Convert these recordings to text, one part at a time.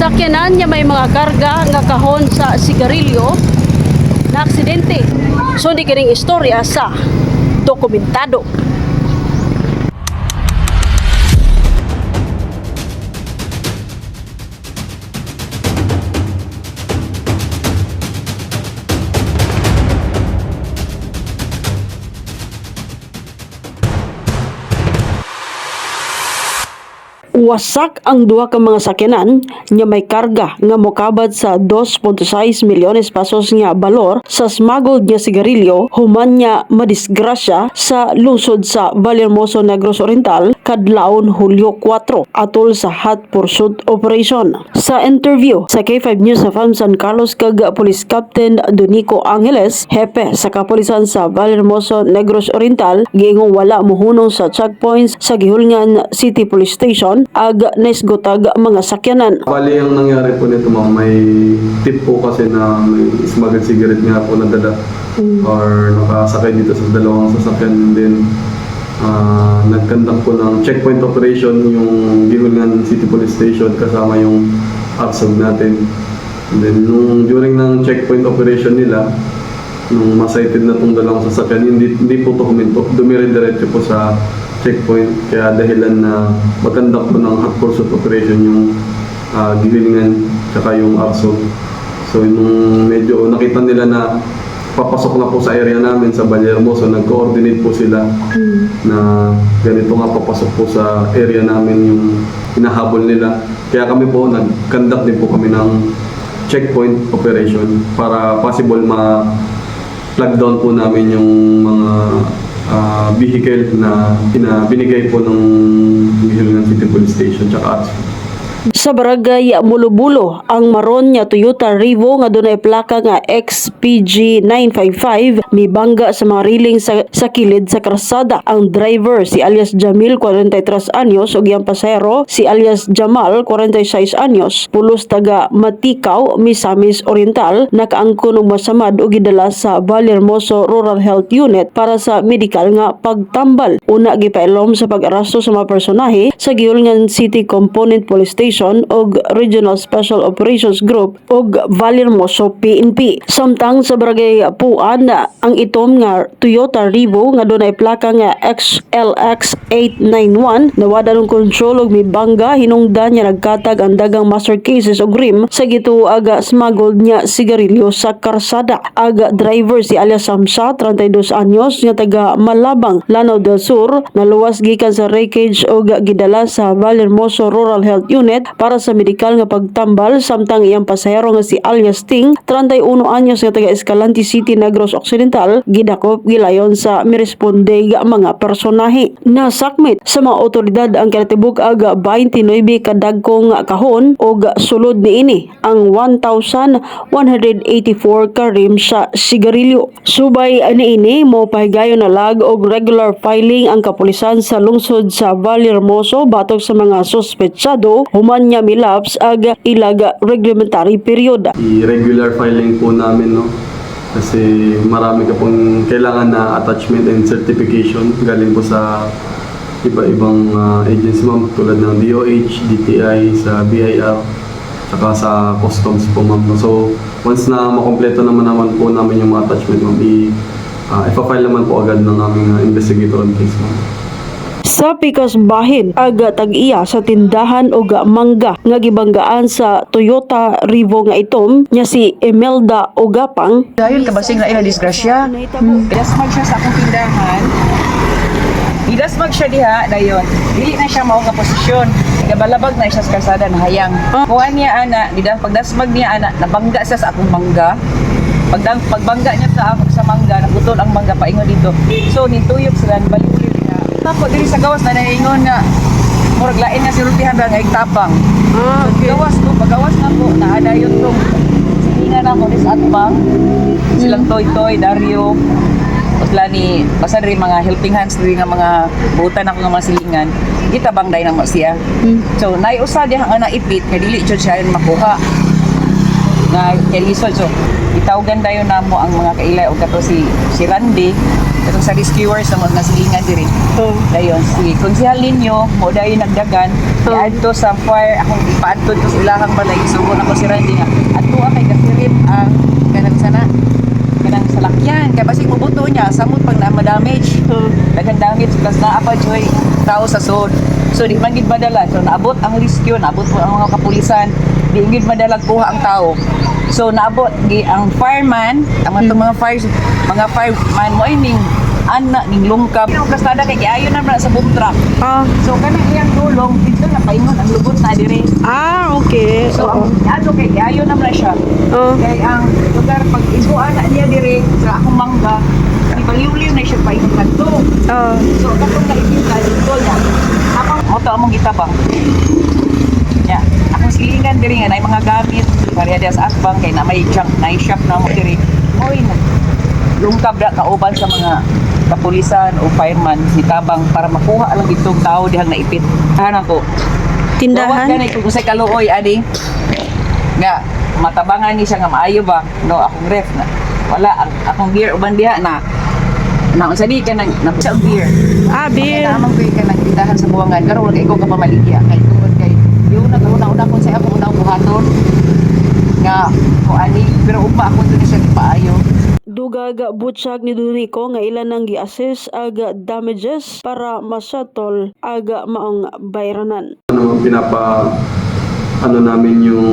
sakyanan niya may mga karga nga kahon sa sigarilyo na aksidente. So di kining istorya sa dokumentado. Wasak ang duha ka mga sakyanan nga may karga nga mokabad sa 2.6 milyones pesos nga balor sa smuggled nga sigarilyo human nga madisgrasya sa lungsod sa Vallehermoso, Negros Oriental kadlawon Hulyo 4 atol sa hot pursuit operation. Sa interview sa K5 News FM San Carlos kag Police Captain Donico Angeles, hepe sa kapulisan sa Vallehermoso, Negros Oriental, giingong wala mohunong sa checkpoints sa Gihulngan City Police Station ag naisgotag mga sakyanan. Bali, ang nangyari po nito ma'am, may tip po kasi na may smuggled cigarette nga po nadala or nakasakay dito sa dalawang sasakyan. Then nagkandak po ng checkpoint operation yung Gihulngan City Police Station kasama yung ARSOG natin. And then during ng checkpoint operation nila, nung masighted na itong dalawang sasakyan, hindi po ito huminto, dumirin-diretso po sa checkpoint, kaya dahilan na magkandak po ng hot pursuit operation yung Gihulngan tsaka yung ARSOG. So nung medyo nakita nila na papasok na po sa area namin sa Vallehermoso, nag-coordinate po sila na ganito nga papasok po sa area namin yung hinahabol nila. Kaya kami po nag-conduct din po kami ng checkpoint operation para possible ma-plug down po namin yung mga vehicle na binigay po ng Gihulngan City Police Station tsaka ARSOG. Sa barangay Mulubulo, ang maron nga Toyota Revo nga dunay plaka nga XPG 955 mibangga sa mga riling sa kilid sa krasada. Ang driver si alias Jamil 43 anyos ug iyang pasahero si alias Jamal 46 anyos, pulos taga Matikaw, Misamis Oriental, nakaangkon og masamad ug gidala sa Vallehermoso Rural Health Unit para sa medical nga pagtambal. Una gipailom sa pag-arasto sa mga personahe sa Gihulngan City Component Police Station og Regional Special Operations Group og Vallehermoso PNP. Samtang sa barangay Puan, ang itom nga Toyota Revo nga dunay plaka nga XLX 891 nawada ng kontrol og mibangga hinungdan nga nagkatag ang dagang master cases og rim sa gituag smuggled nga sigarilyo sa karsada. Aga driver si alias Samsa 32 anyos nga taga Malabang, Lanao del Sur, naluwas gikan sa wreckage og gidala sa Vallehermoso Rural Health Unit para sa medikal nga pagtambal. Samtang iyang pasahero nga si alias Ting 31 anyos nga taga Escalante City, Negros Occidental, gidakop gilayon sa miresponde nga mga personahe. Nasakmit sa mga otoridad ang kinatibuk aga 29 kadagkong kahon og sulod niini ang 1,184 karim sa sigarilyo. Subay niini mo pahigayon na lag og regular filing ang kapulisan sa lungsod sa Vallehermoso batok sa mga suspetsado human nga milaps ag ilaga reglementary period. I-regular filing po namin, no? Kasi marami ka pong kailangan na attachment and certification galing po sa iba-ibang agency ma'am, tulad ng DOH, DTI, sa BIR, saka sa customs po ma'am. So once na makompleto naman po namin yung mga attachment ma'am, ipa-file naman po agad ng aming investigator on case ma'am. Sa pikas bahin aga tag-iya sa tindahan og mangga nga gibanggaan sa Toyota Revo nga itom nya si Imelda Ogapang. Dahil kabasing na ila disgrasya. Idasmag siya sa akong tindahan. Idasmag siya diha dayon. Dili na siya mao nga posisyon. Gabalabag na siya sa kalsada na hayang. Kuan niya ana, pagdasmag niya ana, nabangga siya sa akong mangga. Pagbangga niya sa mangga, nagutol ang mangga paingon dito. So nituyok sila balik niya. Ako diri sa gawas na naingon nga murag lain nga sirutihan ra nga igtapang. Okay. Gawas ko, pagawas na po, naadayon tong silingan na mo dis atbang. Silang Toy, Dario, usla ni basta rin mga helping hands rin nga mga butan ako nga mga silingan. Gitabang day na mo siya. So naiusa diha nga naipit nga dili jud siya makuha. Nga kay lisod so itawagan dayon namo ang mga kailay og kato si Randy Itong sa rescuers sa mga silingan diri. Oh. Dayon si konsehal ninyo mo dayon nagdagan adto sa fire akong ipaadto to sa ilahang balay sugo na ko si Randy nga adto kay kasirit ang kanang sana kanang salakyan kay basig mubuto niya samot pag na damage daghang damage plus naa pa joy tao sa sod so di man gid madala so naabot ang rescue naabot po ang mga kapulisan di gid madala kuha ang tao so naabot gi ang fireman ang mga fireman mo ining anak ning lungkab yung kastada kay giayon na sa boom truck Ah, so kanang iyang tulong dito na paingon ang lubot na dire okay. so Oo. ang ato kay giayon na siya Oh. kay ang lugar pag isuan na niya dire sa akong mangga ibaliw-liw na siya paingon kadto Ah. so katong naipinta dito na akong moto among gitabang ya akong silingan diri nga nay mga gamit pareha dia sa asbang kay na may junk na shop na mo diri oy na lungkab na kauban sa mga kapulisan o fireman ni tabang para makuha lang itong tao dihang naipit hanan ko Wawag Tindahan? ganay kung sa kaluoy adi nga matabangan ni siya nga maayo ba no akong ref na wala akong beer uban diha na unsa di ka nang sa beer Ah, beer. namang ko ka nang tindahan sa buwangan karon wala ikaw ka pamaligya kay tungod kay yung una ko sa ako unang buhaton nga ko ani pero ugma ako dun siya paayo Dugaga butsyag ni Dunico nga ilan nang gi-assess aga damages para masettle aga maong bayranan. Ano namin yung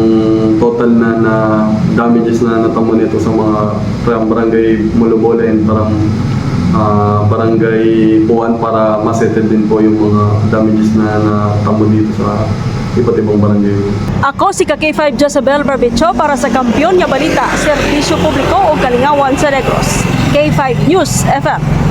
total na damages na natamo nito sa mga barangay Mulubol and parang barangay Puan para masettle din po yung mga damages na natamo dito sa iba't ibang barangay. Ako si K5 Jezebel Barbicho para sa Kampiyon nga Balita, Serbisyo Publiko o Kalingawan sa Negros. K5 News FM.